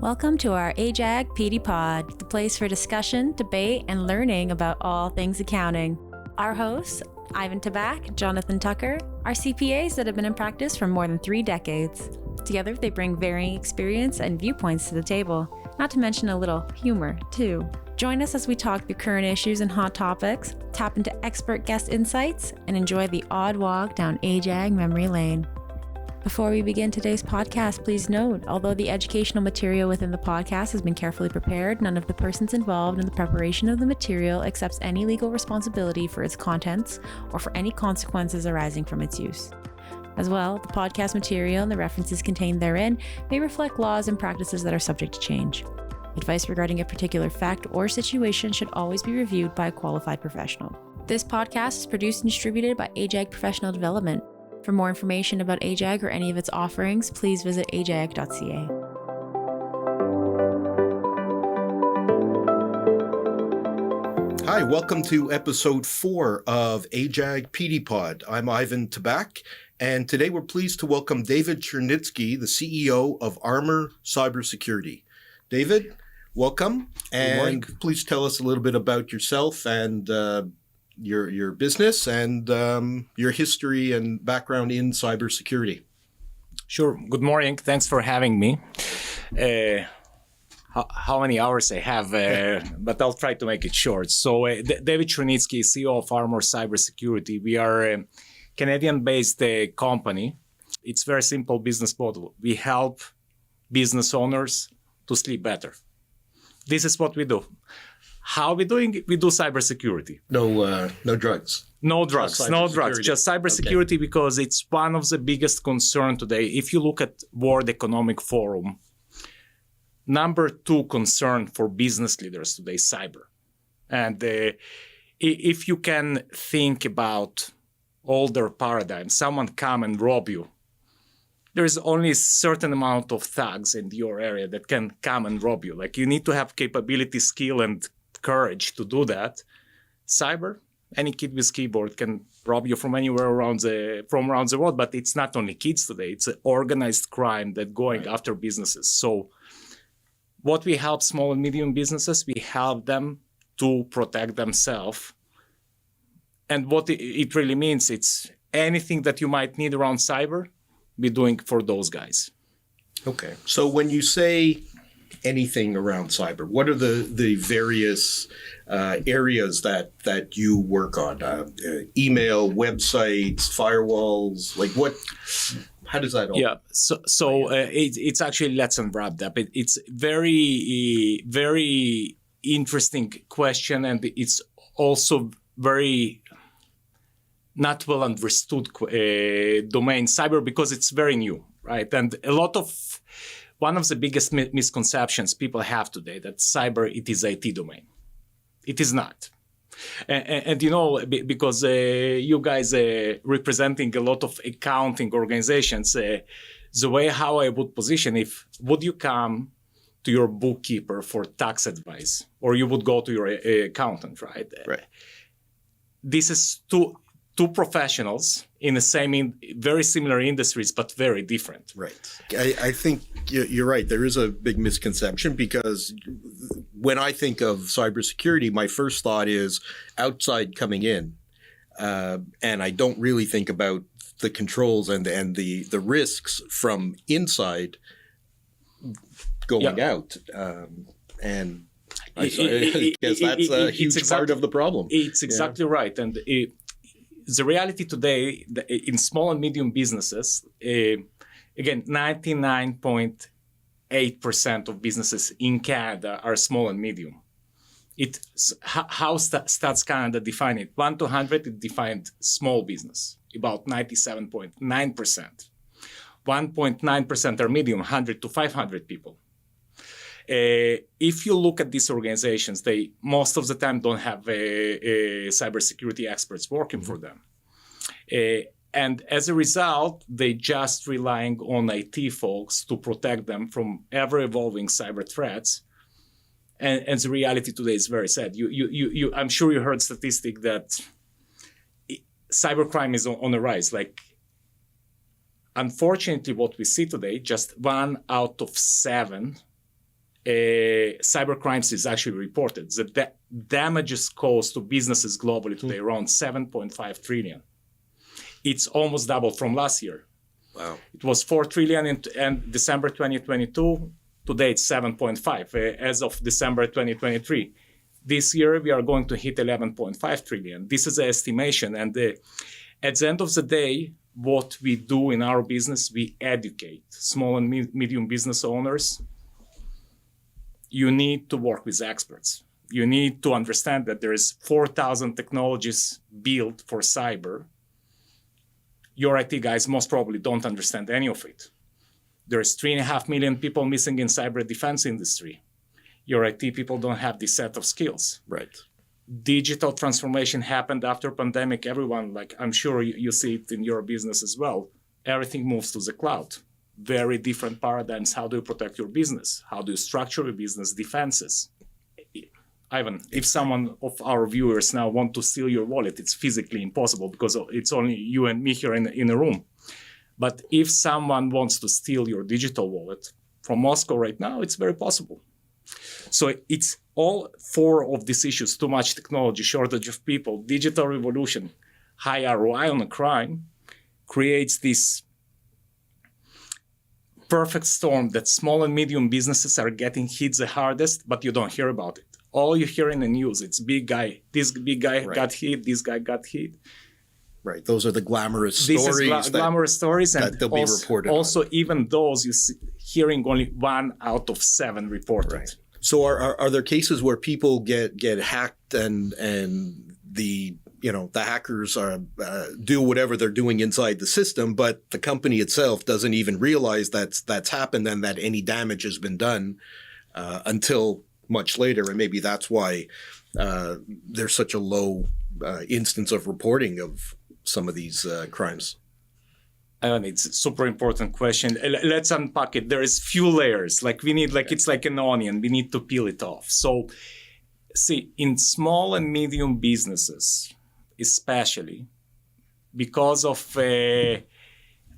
Welcome to our AJAG PD Pod, the place for discussion, debate, and learning about all things accounting. Our hosts, Ivan Tabak, Jonathan Tucker, are CPAs that have been in practice for more than 3 decades. Together, they bring varying experience and viewpoints to the table, not to mention a little humor, too. Join us as we talk through current issues and hot topics, tap into expert guest insights, and enjoy the odd walk down AJAG memory lane. Before we begin today's podcast, please note, although the educational material within the podcast has been carefully prepared, none of the persons involved in the preparation of the material accepts any legal responsibility for its contents or for any consequences arising from its use. As well, the podcast material and the references contained therein may reflect laws and practices that are subject to change. Advice regarding a particular fact or situation should always be reviewed by a qualified professional. This podcast is produced and distributed by AJAG Professional Development. For more information about AJAG or any of its offerings, please visit ajag.ca. Hi, welcome to episode 4 of AJAG PD Pod. I'm Ivan Tabak, and today we're pleased to welcome David Chernitsky, the CEO of Armor Cybersecurity. David, welcome, and please tell us a little bit about yourself and your business and your history and background in cybersecurity. Sure. Good morning. Thanks for having me. How many hours I have, but I'll try to make it short. So David Chernitsky, CEO of Armor Cybersecurity. We are a Canadian-based company. It's very simple business model. We help business owners to sleep better. This is what we do. How are we doing it? We do cybersecurity. No drugs. No drugs. Just cybersecurity, because it's one of the biggest concerns today. If you look at World Economic Forum, number 2 concern for business leaders today is cyber. And if you can think about older paradigms, someone come and rob you, there is only a certain amount of thugs in your area that can come and rob you. Like, you need to have capability, skill, and courage to do that. Cyber, any kid with keyboard can rob you from anywhere around the world. But it's not only kids today; it's an organized crime that going after businesses. So, what we help small and medium businesses, we help them to protect themselves. And what it really means, it's anything that you might need around cyber, we're doing for those guys. Okay. So when you say anything around cyber, what are the various areas that you work on? Email, websites, firewalls, like what? How does that all? Yeah, it's actually, let's unwrap that. It's very, very interesting question, and it's also very not well understood domain, cyber, because it's very new, right? And one of the biggest misconceptions people have today, that cyber, it is IT domain. It is not. And you know, because you guys representing a lot of accounting organizations, the way how I would position, would you come to your bookkeeper for tax advice, or you would go to your accountant, right? Right. This is two professionals in the same, very similar industries, but very different. Right. I think you're right. There is a big misconception, because when I think of cybersecurity, my first thought is outside coming in. And I don't really think about the controls and the risks from inside going out. And I guess that's a huge part of the problem. It's exactly right. And the reality today in small and medium businesses, again, 99.8% of businesses in Canada are small and medium. How Stats Canada define it? 1 to 100, it defined small business, about 97.9%. 1.9% are medium, 100 to 500 people. If you look at these organizations, they most of the time don't have cybersecurity experts working for them. And as a result, they just relying on IT folks to protect them from ever-evolving cyber threats. And the reality today is very sad. I'm sure you heard statistic that cybercrime is on the rise. Like, unfortunately, what we see today, just 1 out of 7 cyber crimes is actually reported. The damages caused to businesses globally today around 7.5 trillion. It's almost doubled from last year. Wow. It was 4 trillion in December 2022. Today it's 7.5 as of December 2023. This year we are going to hit 11.5 trillion. This is an estimation. And at the end of the day, what we do in our business, we educate small and medium business owners. You need to work with experts. You need to understand that there is 4,000 technologies built for cyber. Your IT guys most probably don't understand any of it. There's 3.5 million people missing in cyber defense industry. Your IT people don't have this set of skills. Right. Digital transformation happened after pandemic. Everyone, like I'm sure you see it in your business as well. Everything moves to the cloud. Very different paradigms. How do you protect your business? How do you structure your business defenses? Ivan, if someone of our viewers now want to steal your wallet, it's physically impossible because it's only you and me here in a room. But if someone wants to steal your digital wallet from Moscow right now, it's very possible. So it's all four of these issues: too much technology, shortage of people, digital revolution, high ROI on a crime, creates this perfect storm that small and medium businesses are getting hit the hardest, but you don't hear about it. All you hear in the news, it's big guy. This big guy got hit. This guy got hit. Right. Those are the glamorous stories. Glamorous stories, and that they'll be reported. Also, even those you see, hearing only 1 out of 7 reported. Right. So are there cases where people get hacked and the hackers do whatever they're doing inside the system, but the company itself doesn't even realize that's happened and that any damage has been done until much later, and maybe that's why there's such a low instance of reporting of some of these crimes? It's a super important question. Let's unpack it. There is few layers. Like we need, it's like an onion. We need to peel it off. So, see, in small and medium businesses, especially because of a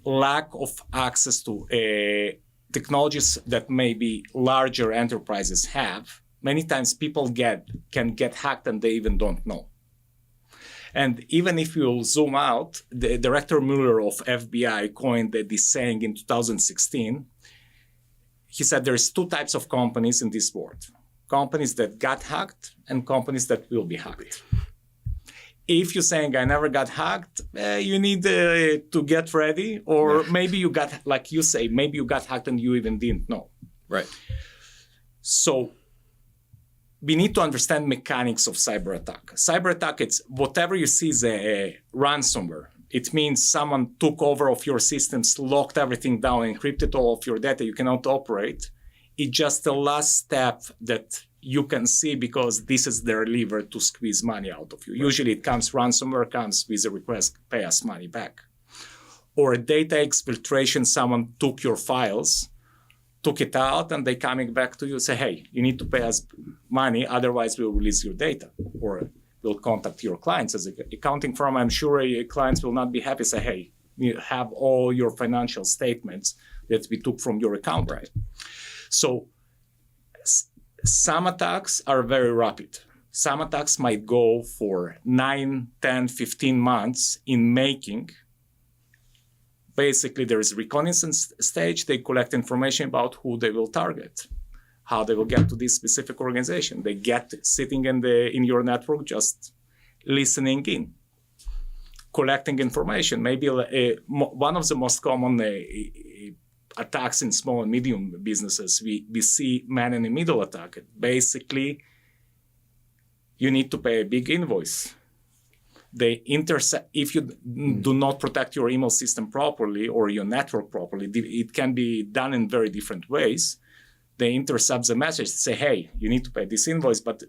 lack of access to technologies that maybe larger enterprises have, many times people can get hacked and they even don't know. And even if you zoom out, the Director Mueller of FBI coined this saying in 2016. He said there's 2 types of companies in this world: companies that got hacked and companies that will be hacked. If you're saying I never got hacked, you need to get ready, or maybe you got, like you say, maybe you got hacked and you even didn't know. Right. So we need to understand mechanics of cyber attack. Cyber attack, it's whatever you see is a ransomware. It means someone took over of your systems, locked everything down, encrypted all of your data. You cannot operate. It's just the last step that you can see because this is their lever to squeeze money out of you. Right. Usually ransomware comes with a request, pay us money back. Or a data exfiltration, someone took your files, took it out, and they coming back to you and say, hey, you need to pay us money, otherwise we'll release your data. Or we'll contact your clients. As an accounting firm, I'm sure your clients will not be happy, say, hey, you have all your financial statements that we took from your account. Right. So some attacks are very rapid. Some attacks might go for 9, 10, 15 months in making. Basically, there is a reconnaissance stage. They collect information about who they will target, how they will get to this specific organization. They get sitting in your network, just listening in, collecting information. Maybe one of the most common attacks in small and medium businesses, we see man-in-the-middle attack. Basically, you need to pay a big invoice. They intercept, if you do not protect your email system properly or your network properly, it can be done in very different ways. They intercept the message, say, hey, you need to pay this invoice, but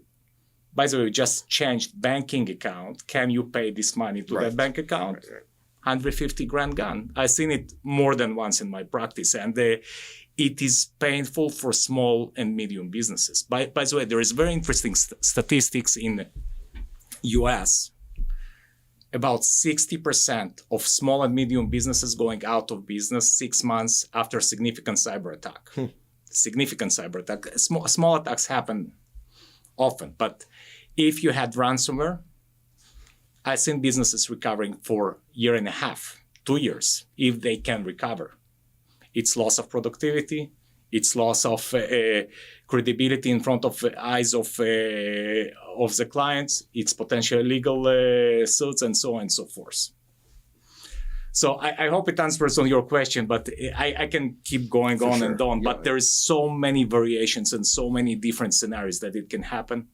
by the way, we just changed banking account. Can you pay this money to that bank account? Right. $150,000 gone. I've seen it more than once in my practice, and it is painful for small and medium businesses. By the way, there is very interesting statistics in the US. About 60% of small and medium businesses going out of business 6 months after significant cyber attack. significant cyber attack. Small attacks happen often, but if you had ransomware, I've seen businesses recovering for a year and a half, 2 years, if they can recover. It's loss of productivity, it's loss of credibility in front of the eyes of the clients, it's potential legal suits, and so on and so forth. So I hope it answers on your question, but I can keep going on and on. Yeah. But there is so many variations and so many different scenarios that it can happen.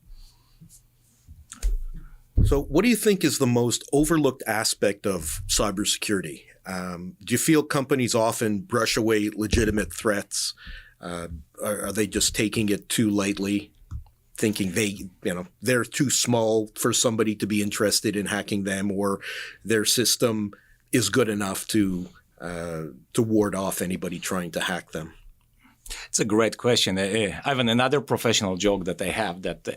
So what do you think is the most overlooked aspect of cybersecurity? Do you feel companies often brush away legitimate threats? Are they just taking it too lightly, thinking they're too small for somebody to be interested in hacking them, or their system is good enough to ward off anybody trying to hack them? It's a great question. Ivan, another professional joke that I have that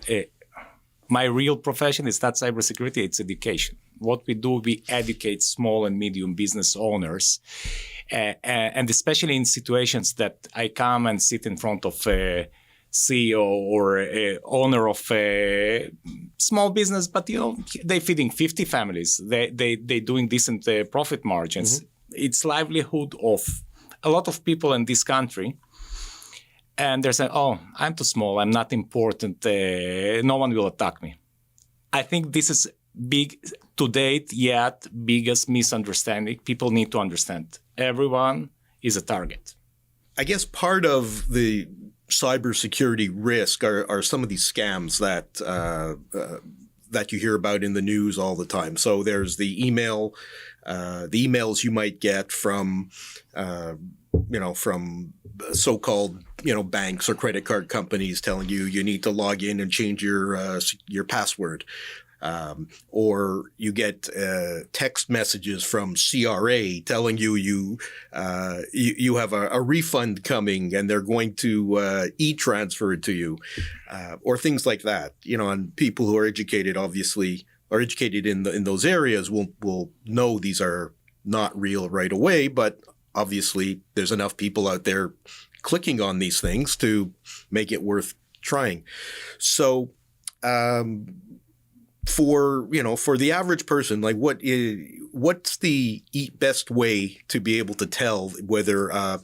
my real profession is not cybersecurity, it's education. What we do, we educate small and medium business owners, and especially in situations that I come and sit in front of a CEO or a owner of a small business, but they're feeding 50 families. They doing decent profit margins. Mm-hmm. It's livelihood of a lot of people in this country. And they're saying, oh, I'm too small, I'm not important, no one will attack me. I think this is big, to date, yet biggest misunderstanding. People need to understand everyone is a target. I guess part of the cybersecurity risk are some of these scams that you hear about in the news all the time. So there's the emails you might get from so-called banks or credit card companies telling you need to log in and change your password, or you get text messages from CRA telling you have a refund coming and they're going to e-transfer it to you, or things like that. And people who are educated, obviously, are educated in those areas will know these are not real right away, but obviously, there's enough people out there clicking on these things to make it worth trying. So, for the average person, like what's the best way to be able to tell whether a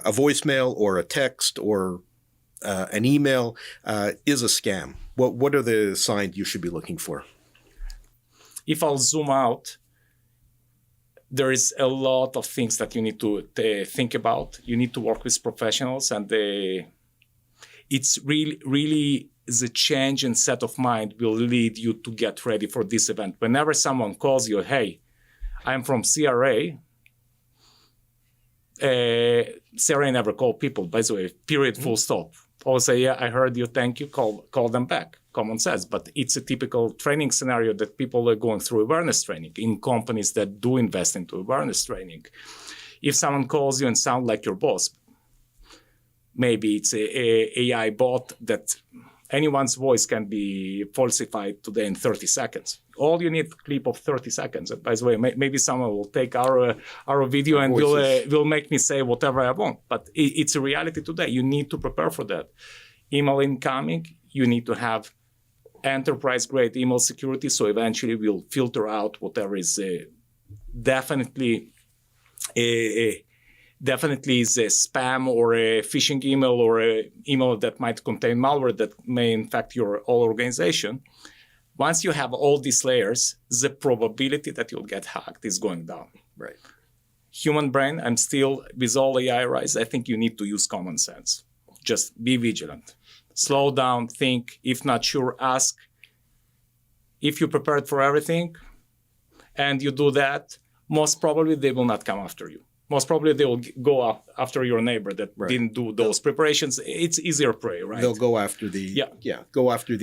voicemail or a text or an email is a scam? What are the signs you should be looking for? If I'll zoom out, there is a lot of things that you need to think about. You need to work with professionals, and it's really the change in set of mind will lead you to get ready for this event. Whenever someone calls you, hey, I'm from CRA. CRA never call people, by the way, period, full stop. Always say, yeah, I heard you, thank you, call them back. Common sense, but it's a typical training scenario that people are going through awareness training in companies that do invest into awareness training. If someone calls you and sounds like your boss, maybe it's a AI bot that anyone's voice can be falsified today in 30 seconds. All you need a clip of 30 seconds. And by the way, maybe someone will take our video and will make me say whatever I want. But it's a reality today. You need to prepare for that. Email incoming, you need to have enterprise-grade email security, so eventually we'll filter out whatever is definitely is a spam or a phishing email or an email that might contain malware that may infect your whole organization. Once you have all these layers, the probability that you'll get hacked is going down. Right. Human brain, I'm still, with all AI rise, I think you need to use common sense. Just be vigilant. Slow down, think. If not sure, ask. If you prepared for everything and you do that, most probably they will not come after you. Most probably they will go after your neighbor that didn't do those preparations. It's easier prey, right? They'll go after the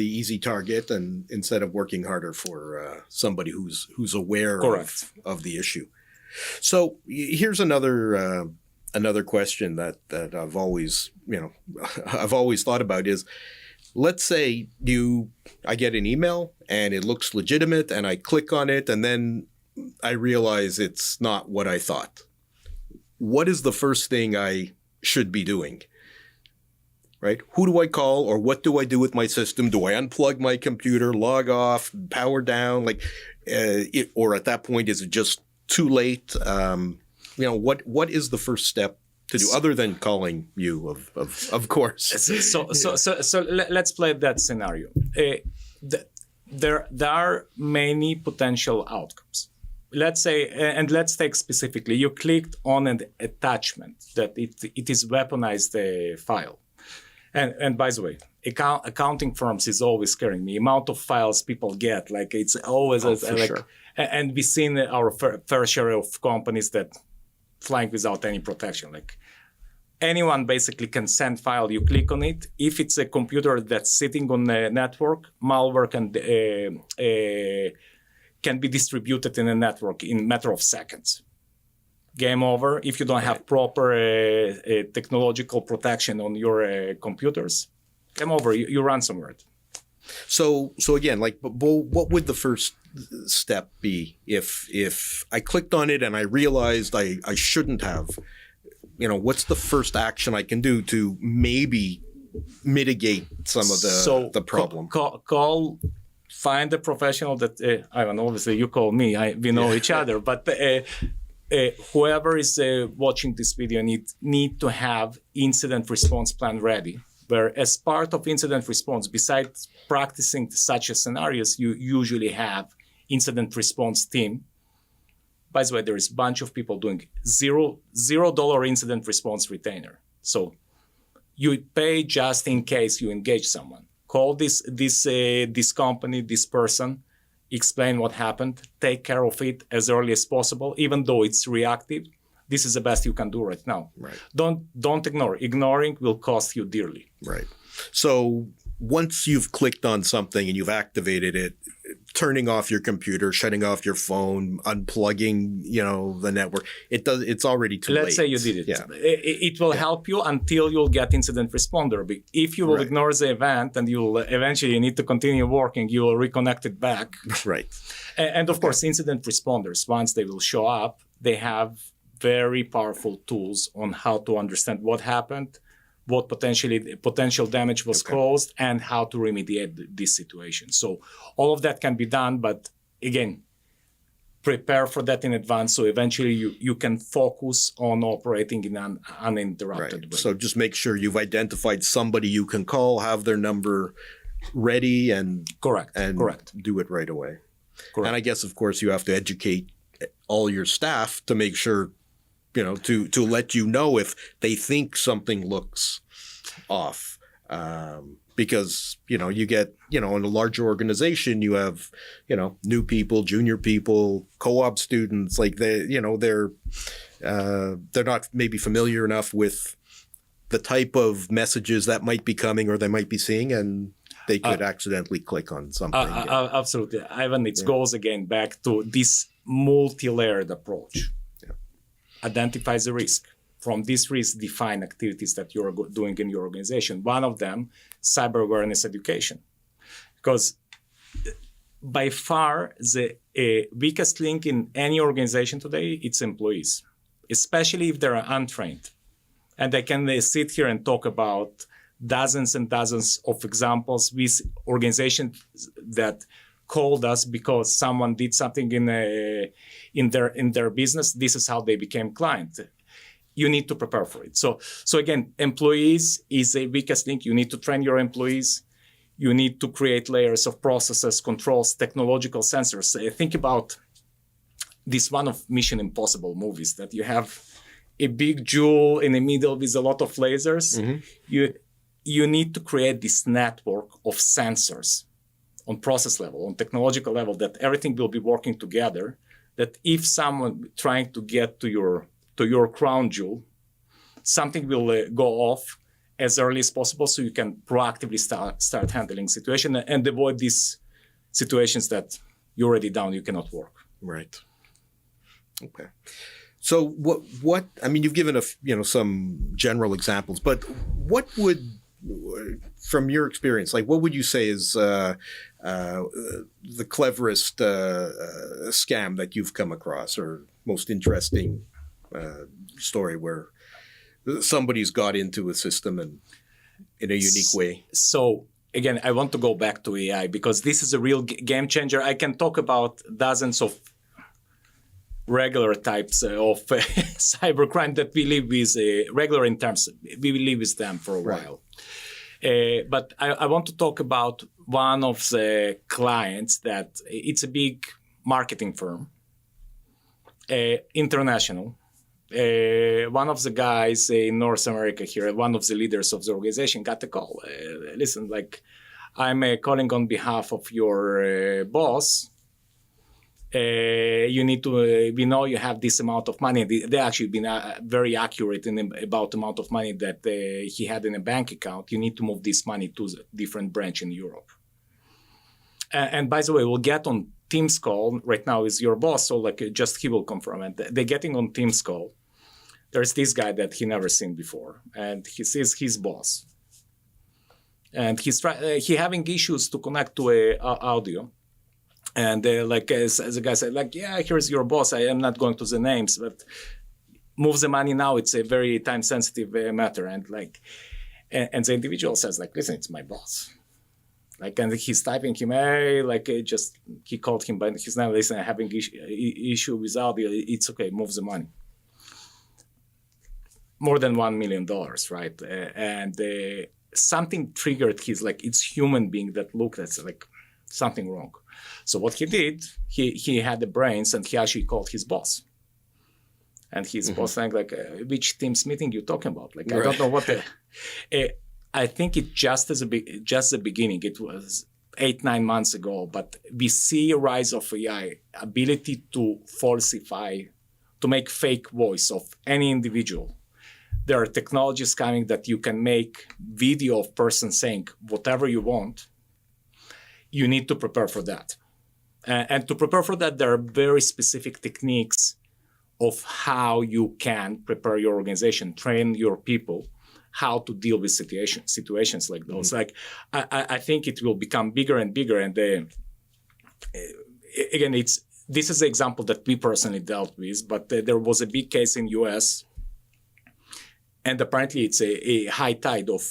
easy target, and instead of working harder for somebody who's aware of the issue. So here's another question that I've always thought about is, let's say I get an email and it looks legitimate and I click on it and then I realize it's not what I thought. What is the first thing I should be doing? right? Who do I call, or what do I do with my system? Do I unplug my computer, log off, power down, or at that point is it just too late? What is the first step to do other than calling you, of course? So let's play that scenario. There are many potential outcomes. Let's say, and let's take specifically, you clicked on an attachment that it is weaponized file. And by the way, accounting firms is always scaring me. Amount of files people get, it's always sure. And we've seen our fair share of companies that flying without any protection. Anyone basically can send file. You click on it. If it's a computer that's sitting on the network, malware can be distributed in a network in a matter of seconds. Game over. If you don't have proper technological protection on your computers, game over. You ransomware it. So again, what would the first step be if I clicked on it and I realized I shouldn't have? What's the first action I can do to maybe mitigate some of the problem? Find a professional that, Ivan, obviously you call me, we know each other, but whoever is watching this video need to have incident response plan ready, where as part of incident response, besides practicing such scenarios, you usually have incident response team. By the way, there is a bunch of people doing $0 incident response retainer. So you pay just in case you engage someone. Call this company, this person, explain what happened, take care of it as early as possible, even though it's reactive. This is the best you can do right now. Right. Don't ignore. Ignoring will cost you dearly. Right. So once you've clicked on something and you've activated it, turning off your computer, shutting off your phone, unplugging, the network, it's already too late. Let's say you did it. Yeah. It will help you until you'll get incident responder. If you will ignore the event and you'll eventually need to continue working, you will reconnect it back. Right. And of course, incident responders, once they will show up, they have very powerful tools on how to understand what happened, what potential damage was caused, and how to remediate this situation. So all of that can be done, but again, prepare for that in advance so eventually you can focus on operating in an uninterrupted way. So just make sure you've identified somebody you can call, have their number ready, and Correct. do it right away. Correct. And I guess, of course, you have to educate all your staff to make sure, to let you know if they think something looks off. Because, you get, in a larger organization, you have, new people, junior people, co-op students, they're not maybe familiar enough with the type of messages that might be coming or they might be seeing, and they could accidentally click on something. Absolutely. Ivan, it goes again back to this multi-layered approach. Yeah. Identify the risk. From this risk, define activities that you're doing in your organization. One of them, cyber awareness education. Because by far, the weakest link in any organization today, it's employees, especially if they're untrained. And I can sit here and talk about dozens and dozens of examples with organizations that called us because someone did something in their business. This is how they became client. You need to prepare for it. So again, employees is the weakest link. You need to train your employees. You need to create layers of processes, controls, technological sensors. Think about this one of Mission Impossible movies that you have a big jewel in the middle with a lot of lasers. Mm-hmm. You need to create this network of sensors on process level, on technological level, that everything will be working together, that if someone trying to get to your crown jewel, something will go off as early as possible so you can proactively start handling situation and avoid these situations that you're already down, you cannot work. Right. Okay. So what I mean, you've given some general examples, but what would, from your experience, what would you say is the cleverest scam that you've come across, or most interesting story where somebody's got into a system and in a unique way. So again, I want to go back to AI because this is a real game changer. I can talk about dozens of regular types of cybercrime that we live with, regular in terms, we live with them for a while. But I want to talk about one of the clients that it's a big marketing firm, international. One of the guys in North America here, one of the leaders of the organization, got a call. Listen, like, I'm calling on behalf of your boss. You need to, we know you have this amount of money. They actually been very accurate about the amount of money that he had in a bank account. You need to move this money to a different branch in Europe. And by the way, we'll get on Teams call. Right now is your boss, so like just he will confirm. And they're getting on Teams call. There's this guy that he never seen before, and he sees his boss. And he having issues to connect to a audio. And like as the guy said, like, yeah, here's your boss. I am not going to the names, but move the money now. It's a very time-sensitive matter. And like, and the individual says, like, listen, it's my boss. Like, and he's typing him, hey, like, he called him, but he's not listening. Having issue with audio. It's okay. Move the money. More than $1 million, right? And something triggered his, like, it's human being that looked at like something wrong. So what he did, he had the brains, and he actually called his boss. And his boss saying, like, which Teams meeting you talking about? Like, I don't know what I think it just the beginning. It was 8-9 months ago, but we see a rise of AI, ability to falsify, to make fake voice of any individual. There are technologies coming that you can make video of person saying whatever you want. You need to prepare for that. And to prepare for that, there are very specific techniques of how you can prepare your organization, train your people, how to deal with situations like those. Like, I think it will become bigger and bigger. And again, this is the example that we personally dealt with, but there was a big case in US, and apparently it's a high tide of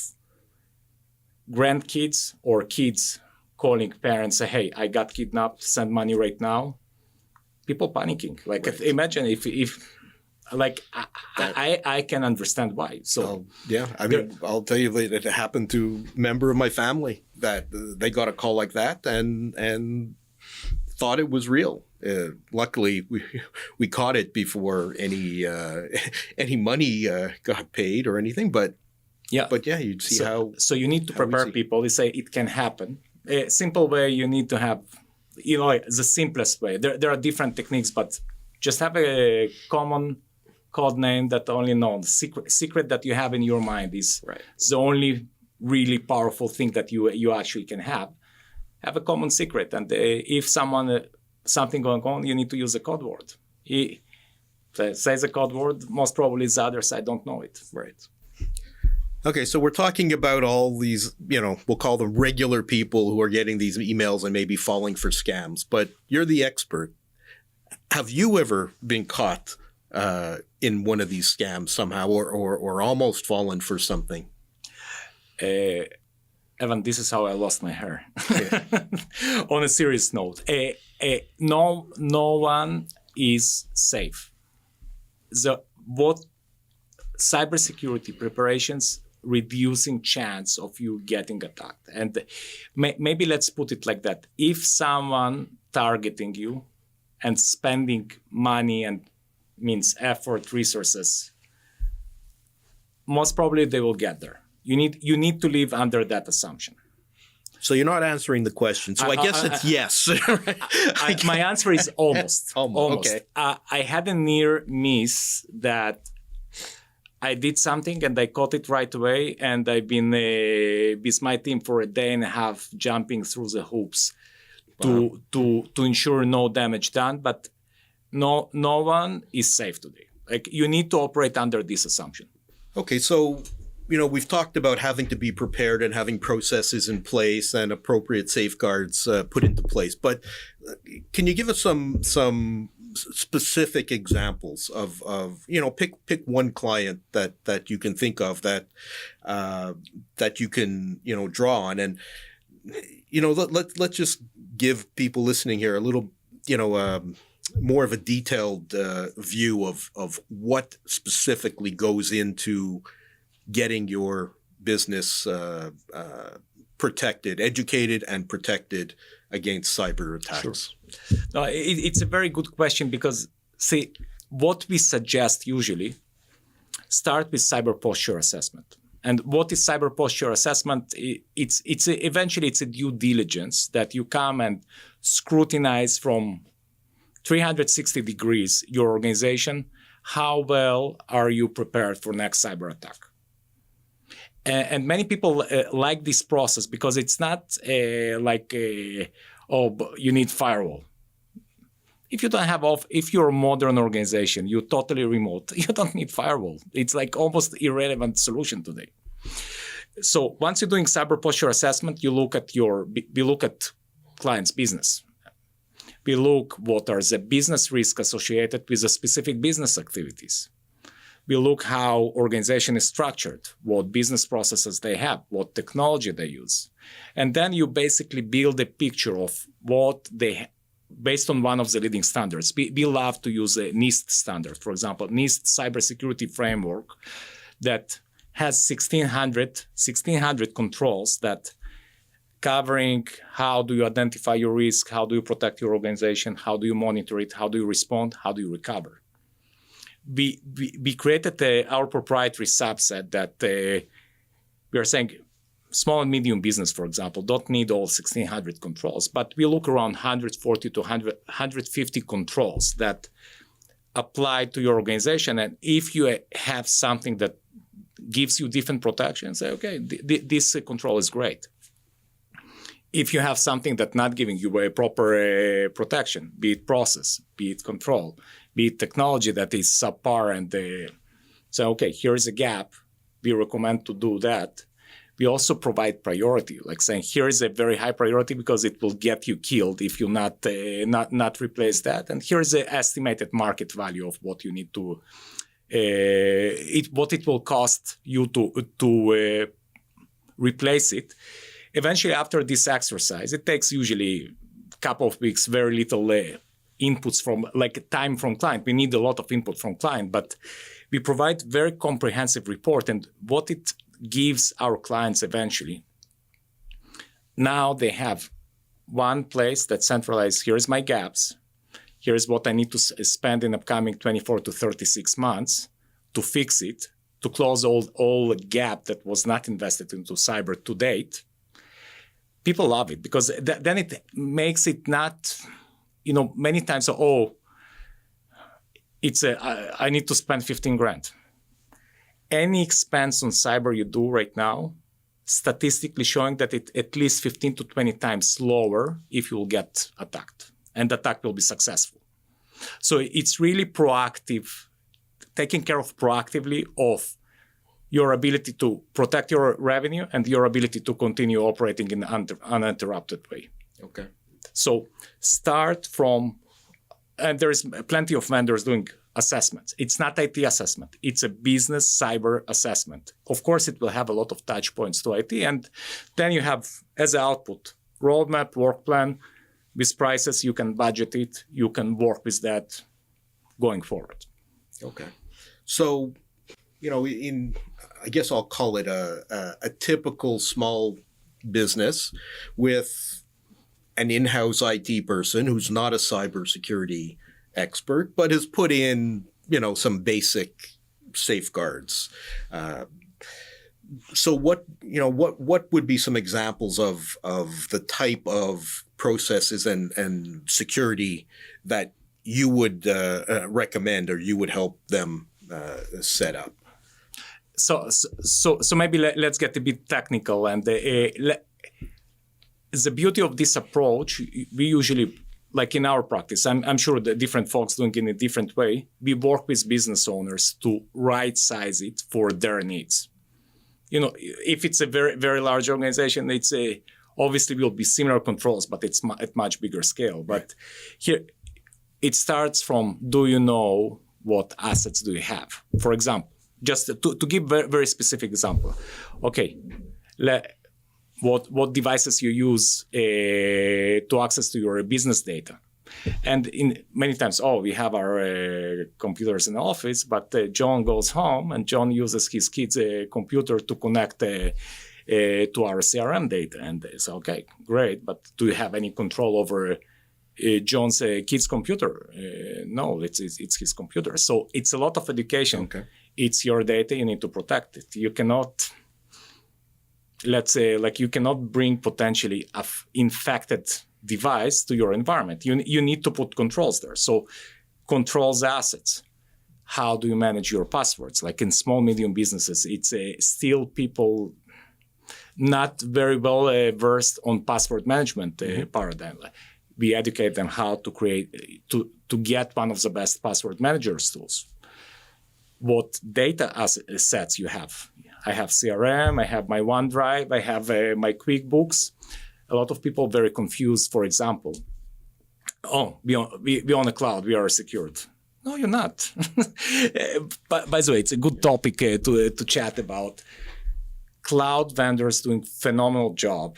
grandkids or kids calling parents, say, hey, I got kidnapped, send money right now. People panicking. Like, imagine if like, I can understand why. So yeah, I mean, I'll tell you that it happened to a member of my family that they got a call like that and thought it was real. Luckily, we caught it before any money got paid or anything. But yeah, you'd see how. So you need to prepare people. They say it can happen. A simple way, you need to have, like, the simplest way. There are different techniques, but just have a common code name that only knows. Secret that you have in your mind is the only really powerful thing that you actually can have. Have a common secret, and if something going on, you need to use a code word. Says a code word, most probably the other side don't know it. Right. Okay, so we're talking about all these, we'll call them regular people who are getting these emails and maybe falling for scams, but you're the expert. Have you ever been caught in one of these scams somehow or almost fallen for something? Evan, this is how I lost my hair. On a serious note, no one is safe. What cybersecurity preparations reducing chance of you getting attacked. And maybe let's put it like that. If someone targeting you and spending money and means effort, resources, most probably they will get there. You need to live under that assumption. So you're not answering the question. So I guess it's yes. My answer is almost. Almost. Okay. I had a near miss that I did something and I caught it right away, and I've been with my team for a day and a half jumping through the hoops to ensure no damage done. But no one is safe today. Like, you need to operate under this assumption. Okay, so we've talked about having to be prepared and having processes in place and appropriate safeguards put into place. But can you give us some specific examples of pick one client that you can think of that you can draw on, and let's just give people listening here a little more of a detailed view of what specifically goes into getting your business protected, educated, and protected against cyber attacks. Sure. No, it's a very good question because, see, what we suggest usually start with cyber posture assessment. And what is cyber posture assessment? Eventually it's a due diligence that you come and scrutinize from 360 degrees your organization. How well are you prepared for next cyber attack? And many people like this process because it's not you need firewall. If you don't have if you're a modern organization, you're totally remote, you don't need firewall. It's like almost irrelevant solution today. So once you're doing cyber posture assessment, we look at client's business. We look what are the business risks associated with the specific business activities. We look how organization is structured, what business processes they have, what technology they use. And then you basically build a picture of what based on one of the leading standards. We love to use a NIST standard, for example, NIST cybersecurity framework that has 1,600 controls that covering how do you identify your risk, how do you protect your organization, how do you monitor it, how do you respond, how do you recover. We created our proprietary subset that we are saying small and medium business, for example, don't need all 1,600 controls, but we look around 140 to 150 controls that apply to your organization. And if you have something that gives you different protection, say, okay, this control is great. If you have something that's not giving you a proper protection, be it process, be it control, be it technology that is subpar, and say, okay, here is a gap, we recommend to do that. We also provide priority, like saying, here is a very high priority because it will get you killed if you not replace that. And here is the estimated market value of what you need to, what it will cost you to replace it. Eventually, after this exercise, it takes usually a couple of weeks, very little inputs from, like time from client. We need a lot of input from client, but we provide very comprehensive report. And what it gives our clients eventually, now they have one place that centralizes, here's my gaps, here's what I need to spend in upcoming 24 to 36 months to fix it, to close all gap that was not invested into cyber to date. People love it because then it makes it not, many times, I need to spend 15 grand. Any expense on cyber you do right now, statistically showing that it at least 15 to 20 times lower if you will get attacked, and the attack will be successful. So it's really proactive, taking care of proactively of your ability to protect your revenue and your ability to continue operating in an uninterrupted way. Okay. So start from, and there's plenty of vendors doing assessments. It's not IT assessment. It's a business cyber assessment. Of course, it will have a lot of touch points to IT. And then you have, as an output, roadmap, work plan. With prices, you can budget it. You can work with that going forward. Okay. So, I guess I'll call it a typical small business with an in-house IT person who's not a cybersecurity expert, but has put in, some basic safeguards. So what would be some examples of the type of processes and security that you would recommend or you would help them set up? So maybe let's get a bit technical. And the beauty of this approach, we usually, like in our practice, I'm sure the different folks doing it in a different way, we work with business owners to right-size it for their needs. If it's a very, very large organization, it's obviously will be similar controls, but it's at much bigger scale. But here, it starts from, do you know what assets do you have? For example, just to give very, very specific example. Okay, what devices you use to access to your business data. And in many times, we have our computers in the office, but John goes home and John uses his kid's computer to connect to our CRM data. And they say, okay, great, but do you have any control over John's kid's computer? No, it's his computer. So it's a lot of education. Okay. It's your data, you need to protect it. You cannot, let's say, like you cannot bring potentially an infected device to your environment. You need to put controls there. So controls assets. How do you manage your passwords? Like in small, medium businesses, it's still people not very well versed on password management paradigm. We educate them how to create, to get one of the best password managers tools. What data assets you have? I have CRM, I have my OneDrive, I have my QuickBooks. A lot of people very confused, for example. We on the cloud, we are secured. No, you're not. But by the way, it's a good topic to chat about. Cloud vendors doing phenomenal job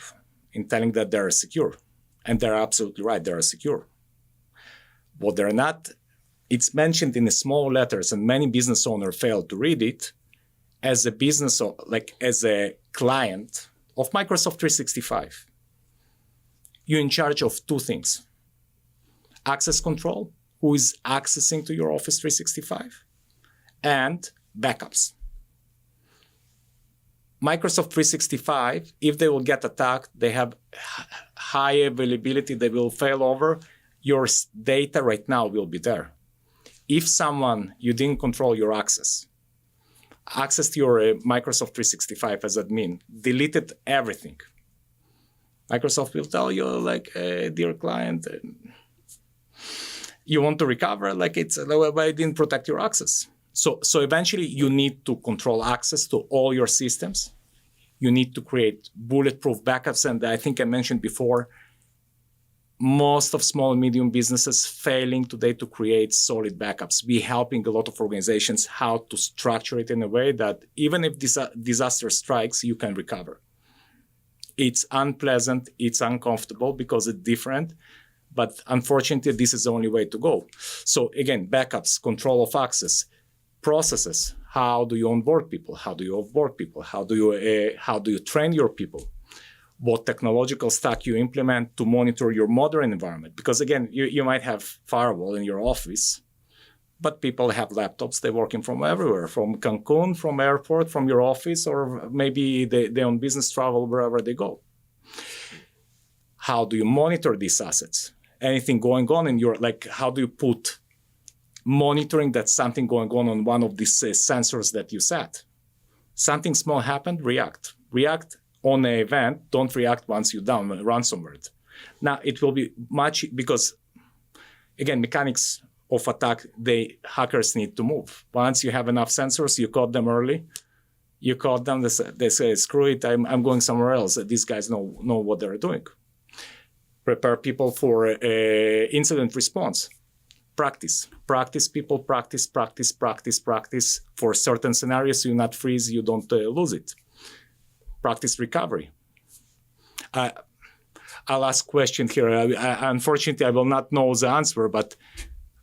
in telling that they're secure. And they're absolutely right, they're secure. What they're not, it's mentioned in the small letters and many business owners fail to read it. As a business, like as a client of Microsoft 365, you're in charge of two things. Access control, who is accessing to your Office 365, and backups. Microsoft 365, if they will get attacked, they have high availability, they will fail over. Your data right now will be there. If you didn't control your access to your Microsoft 365 as admin, deleted everything. Microsoft will tell you, like, dear client, you want to recover? Like, I didn't protect your access. So eventually, you need to control access to all your systems. You need to create bulletproof backups. And I think I mentioned before, most of small and medium businesses failing today to create solid backups. We're helping a lot of organizations how to structure it in a way that even if disaster strikes, you can recover. It's unpleasant, it's uncomfortable because it's different, but unfortunately, this is the only way to go. So again, backups, control of access, processes. How do you onboard people? How do you offboard people? How do you train your people? What technological stack you implement to monitor your modern environment? Because again, you might have firewall in your office, but people have laptops. They're working from everywhere, from Cancun, from airport, from your office, or maybe they on business travel wherever they go. How do you monitor these assets? Anything going on in your, like, how do you put monitoring that something going on one of these sensors that you set? Something small happened, react on an event, don't react once you're down, ransomware. Now, it will be much, because, again, mechanics of attack, hackers need to move. Once you have enough sensors, you caught them early, you caught them, they say, screw it, I'm going somewhere else. These guys know what they're doing. Prepare people for incident response. Practice, people, practice. For certain scenarios, you not freeze, you don't lose it. Practice recovery. I'll ask a question here. Unfortunately, I will not know the answer, but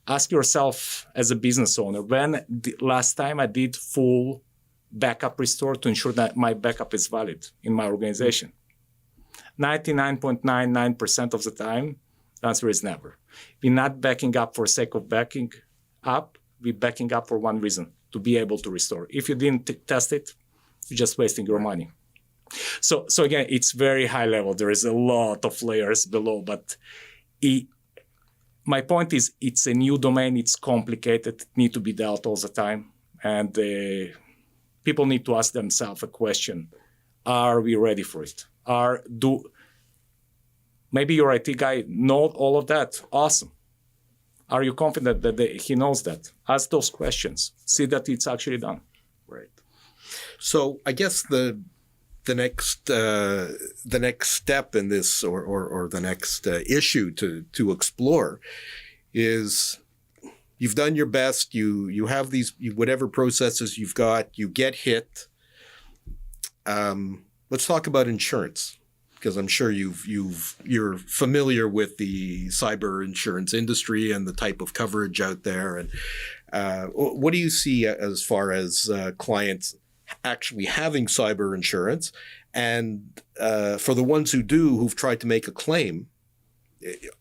ask yourself as a business owner, when the last time I did full backup restore to ensure that my backup is valid in my organization? 99.99% of the time, the answer is never. We're not backing up for sake of backing up. We're backing up for one reason, to be able to restore. If you didn't test it, you're just wasting your money. So again, it's very high level. There is a lot of layers below, but my point is, it's a new domain. It's complicated. It needs to be dealt all the time. And people need to ask themselves a question. Are we ready for it? Maybe your IT guy knows all of that. Awesome. Are you confident that he knows that? Ask those questions. See that it's actually done. Right. So I guess the next step in this, or the next issue to explore, is you've done your best. You have these whatever processes you've got. You get hit. Let's talk about insurance, because I'm sure you're familiar with the cyber insurance industry and the type of coverage out there. And what do you see as far as clients actually having cyber insurance? And for the ones who do, who've tried to make a claim,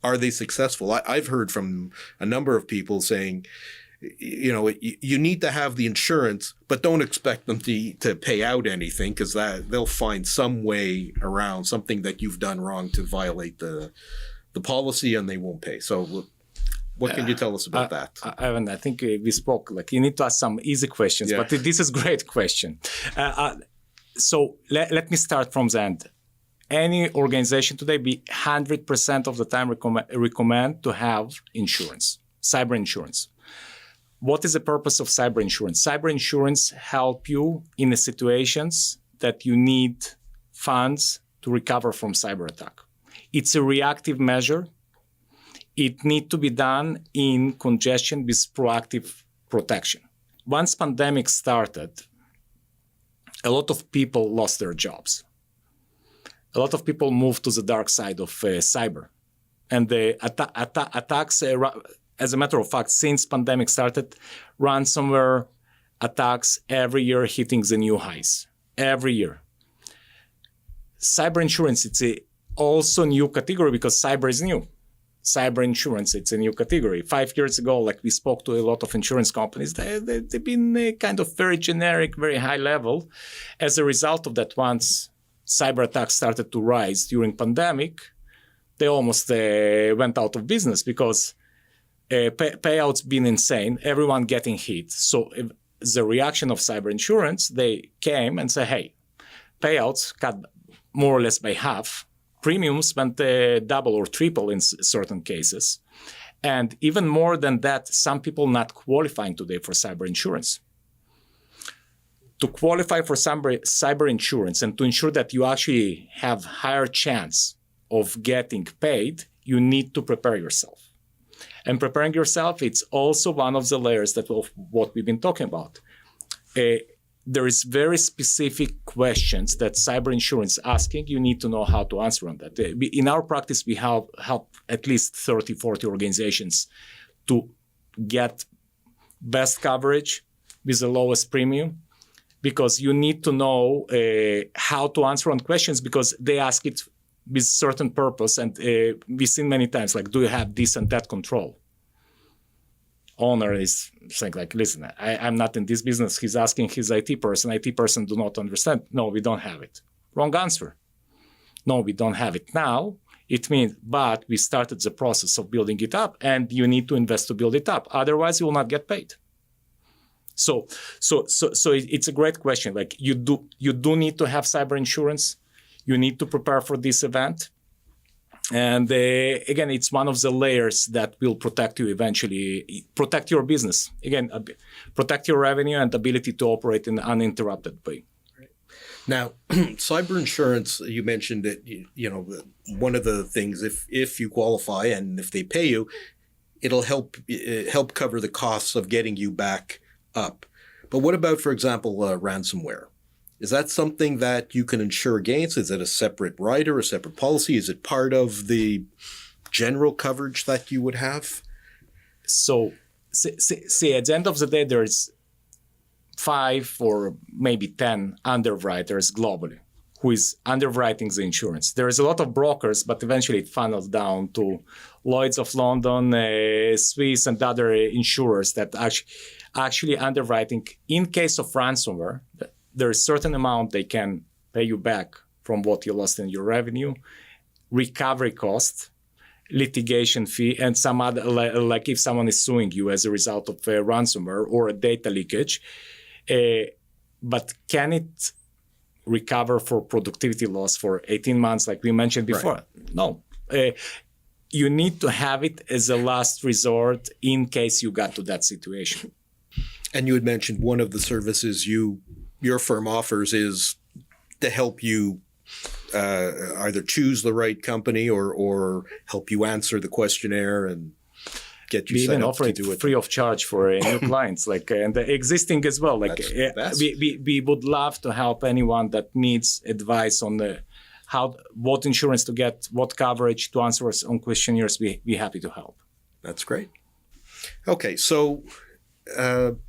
are they successful? I've heard from a number of people saying, you need to have the insurance, but don't expect them to pay out anything, because they'll find some way around something that you've done wrong to violate the policy, and they won't pay. So what can you tell us about that? Ivan, I think we spoke, you need to ask some easy questions, but this is a great question. So let me start from the end. Any organization today, be 100% of the time recommend to have insurance, cyber insurance. What is the purpose of cyber insurance? Cyber insurance help you in the situations that you need funds to recover from cyber attack. It's a reactive measure. It needs to be done in conjunction with proactive protection. Once pandemic started, a lot of people lost their jobs. A lot of people moved to the dark side of cyber. And the attacks, as a matter of fact, since pandemic started, ransomware attacks every year hitting the new highs. Every year. Cyber insurance, it's also new category because cyber is new. Cyber insurance, it's a new category. 5 years ago, we spoke to a lot of insurance companies, they've been kind of very generic, very high level. As a result of that, once cyber attacks started to rise during pandemic, they almost went out of business because payouts been insane, everyone getting hit. So the reaction of cyber insurance, they came and said, hey, payouts cut more or less by half. Premiums went double or triple in certain cases. And even more than that, some people not qualifying today for cyber insurance. To qualify for cyber insurance and to ensure that you actually have higher chance of getting paid, you need to prepare yourself. And preparing yourself, it's also one of the layers of what we've been talking about. There is very specific questions that cyber insurance asking. You need to know how to answer on that. In our practice, we have helped at least 30, 40 organizations to get best coverage with the lowest premium, because you need to know how to answer on questions, because they ask it with certain purpose. And we've seen many times, do you have this and that control? Owner is saying listen, I'm not in this business. He's asking his IT person do not understand. No, we don't have it. Wrong answer. No, we don't have it now. It means, but we started the process of building it up, and you need to invest to build it up. Otherwise, you will not get paid. So it's a great question. You do need to have cyber insurance. You need to prepare for this event. And again, it's one of the layers that will protect you eventually, protect your business. Again, protect your revenue and ability to operate in an uninterrupted way. Now, cyber insurance, you mentioned that, one of the things, if you qualify and if they pay you, it'll help cover the costs of getting you back up. But what about, for example, ransomware? Is that something that you can insure against? Is it a separate rider, a separate policy? Is it part of the general coverage that you would have? So, see, at the end of the day, there's 5 or maybe 10 underwriters globally who is underwriting the insurance. There is a lot of brokers, but eventually it funnels down to Lloyd's of London, Swiss, and other insurers that actually underwriting. In case of ransomware, there is a certain amount they can pay you back from what you lost in your revenue, recovery cost, litigation fee, and some other, if someone is suing you as a result of ransomware or a data leakage. But can it recover for productivity loss for 18 months like we mentioned before? Right. No. You need to have it as a last resort in case you got to that situation. And you had mentioned one of the services your firm offers is to help you either choose the right company or help you answer the questionnaire. And get you we set even up offer to it do it. free of charge for new clients, and the existing as well. We would love to help anyone that needs advice on what insurance to get, what coverage to answer us on questionnaires. We're happy to help. That's great. Okay, so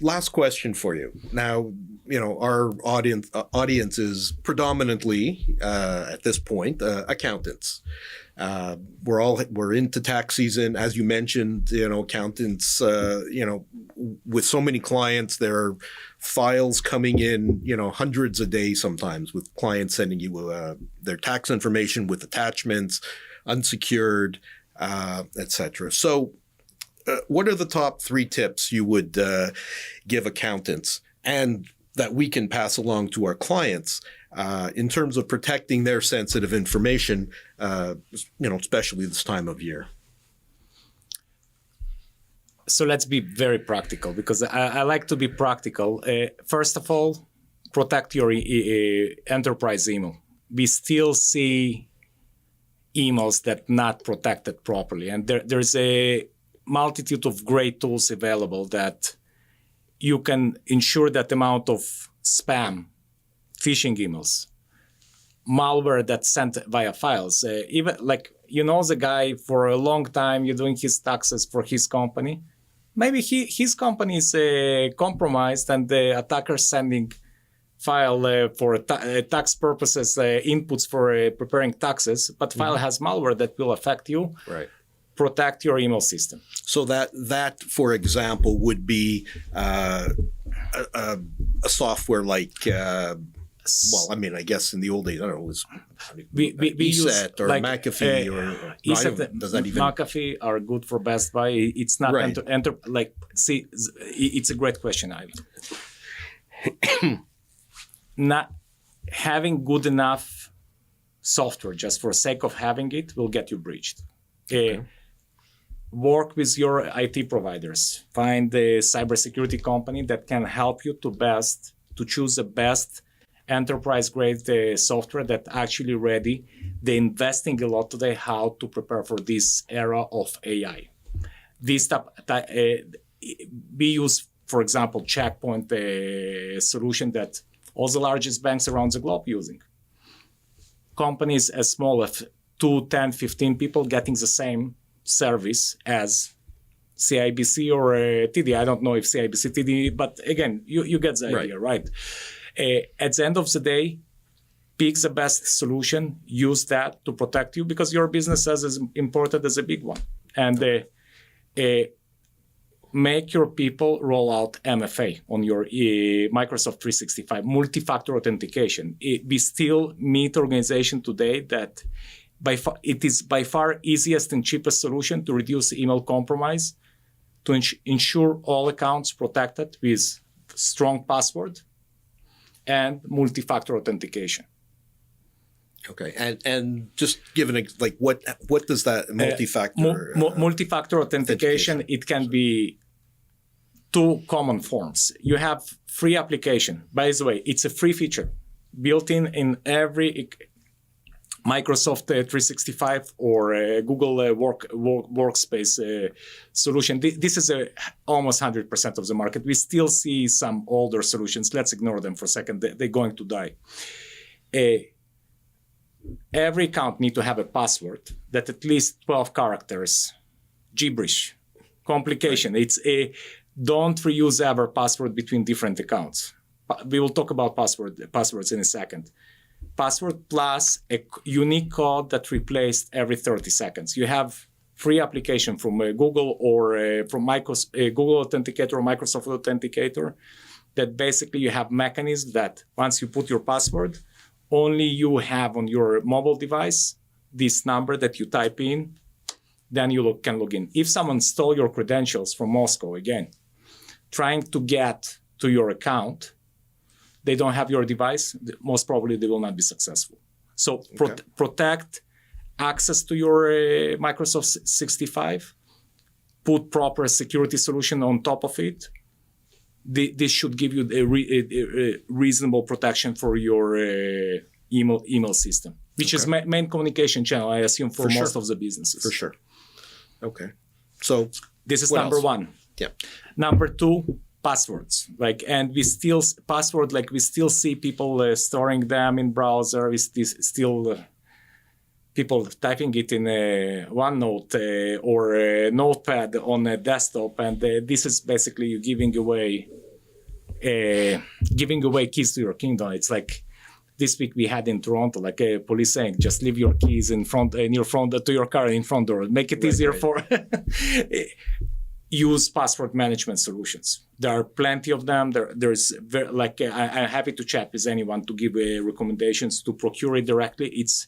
last question for you. Now, our audience is predominantly at this point accountants. We're into tax season, as you mentioned. Accountants. With so many clients, there are files coming in. Hundreds a day sometimes, with clients sending you their tax information with attachments, unsecured, etc. So, what are the top 3 tips you would give accountants, and that we can pass along to our clients in terms of protecting their sensitive information, especially this time of year? So let's be very practical, because I like to be practical. First of all, protect your enterprise email. We still see emails that not protected properly, and there's a multitude of great tools available that you can ensure that amount of spam, phishing emails, malware that's sent via files. Even the guy for a long time, you're doing his taxes for his company. Maybe his company is compromised, and the attacker sending file for tax purposes, inputs for preparing taxes, but file has malware that will affect you. Right. Protect your email system. So that for example, would be a software like, I guess in the old days, I don't know, it was ESET or McAfee or ESET, does that even? McAfee are good for Best Buy. It's not right. It's a great question, Ivan. Not having good enough software just for sake of having it will get you breached. Okay. Work with your IT providers. Find a cybersecurity company that can help you to choose the best enterprise-grade software that actually ready. They're investing a lot today how to prepare for this era of AI. We use, for example, Checkpoint, a solution that all the largest banks around the globe using. Companies as small as 2, 10, 15 people getting the same service as CIBC or TD. I don't know if CIBC, TD, but again, you get the idea, right? At the end of the day, pick the best solution, use that to protect you, because your business is as important as a big one. And make your people roll out MFA on your Microsoft 365, multi-factor authentication. We still meet organizations today that it is by far easiest and cheapest solution to reduce email compromise, to ensure all accounts protected with strong password and multi-factor authentication. Okay, and just given what does that multi-factor? Multi-factor authentication, it can be 2 common forms. You have free application. By the way, it's a free feature built in every Microsoft 365 or Google Workspace solution. This is almost 100% of the market. We still see some older solutions. Let's ignore them for a second. They're going to die. Every account needs to have a password that at least 12 characters, gibberish, complication. It's don't reuse ever password between different accounts. We will talk about passwords in a second. Password plus a unique code that replaced every 30 seconds. You have free application from Google or from Google Authenticator or Microsoft Authenticator that basically you have mechanisms that once you put your password, only you have on your mobile device this number that you type in, then you can log in. If someone stole your credentials from Moscow, again, trying to get to your account, they don't have your device, most probably they will not be successful. So protect access to your Microsoft 65, put proper security solution on top of it. This should give you a reasonable protection for your email system, which is main communication channel, I assume, for most of the businesses. For sure. Okay. So This is What number else? one. Yeah. Number two, passwords. And we still we still see people storing them in browser. We still people typing it in OneNote or a Notepad on a desktop, and this is basically you giving away keys to your kingdom. It's like this week we had in Toronto, like a police saying, just leave your keys in your front to your car in front door. Make it easier for use password management solutions. There are plenty of them. There's I'm happy to chat with anyone to give recommendations to procure it directly. It's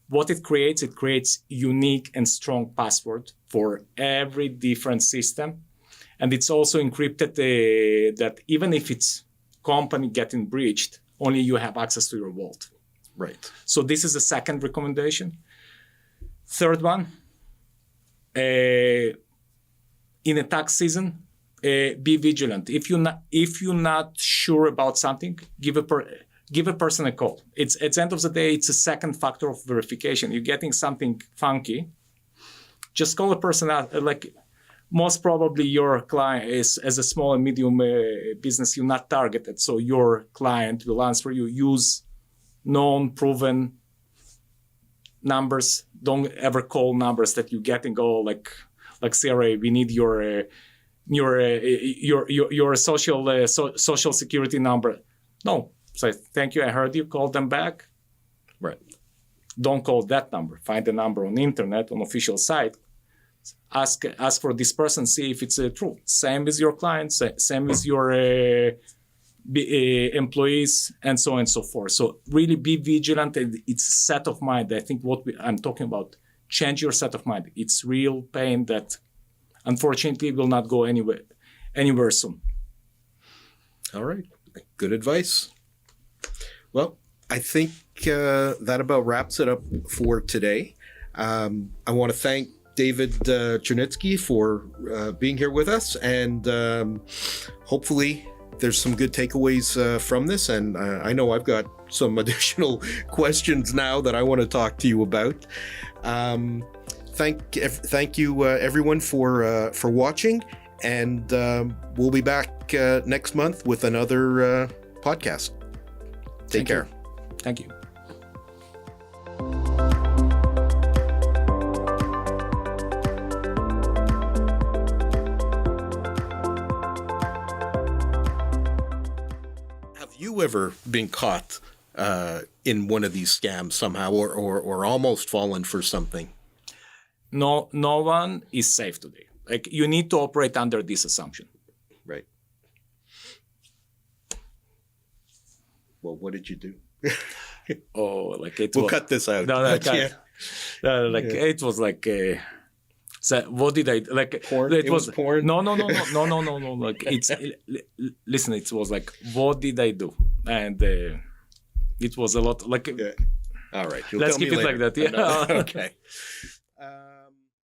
what it creates. It creates unique and strong password for every different system. And it's also encrypted that even if it's company getting breached, only you have access to your vault. Right. So this is the second recommendation. Third one, in a tax season, be vigilant. If you're not sure about something, give a person a call. It's at the end of the day, it's a second factor of verification. You're getting something funky, just call a person out. Most probably your client is, as a small and medium business, you're not targeted. So your client will answer you. Use known, proven numbers. Don't ever call numbers that you get and go like CRA, we need your social security number. No. So thank you, I heard you, call them back. Right. Don't call that number. Find the number on the internet, on official site. Ask for this person, see if it's true. Same with your clients, same with your employees, and so on and so forth. So really be vigilant. And it's a set of mind. I think I'm talking about, change your set of mind. It's real pain that unfortunately will not go anywhere soon. All right. Good advice. Well, I think that about wraps it up for today. I want to thank David Chernitsky for being here with us, and hopefully there's some good takeaways from this. And I know I've got some additional questions now that I want to talk to you about. Thank you everyone for watching, and we'll be back next month with another podcast. Take care. Thank you. Have you ever been caught in one of these scams somehow, or almost fallen for something? No one is safe today. You need to operate under this assumption. Right. Well, what did you do? We'll cut this out. No, it was like. So what did I like? Porn? It was porn. No. Listen. It was like, what did I do? And it was a lot. Yeah. All right. Let's keep it like that. Yeah. Okay.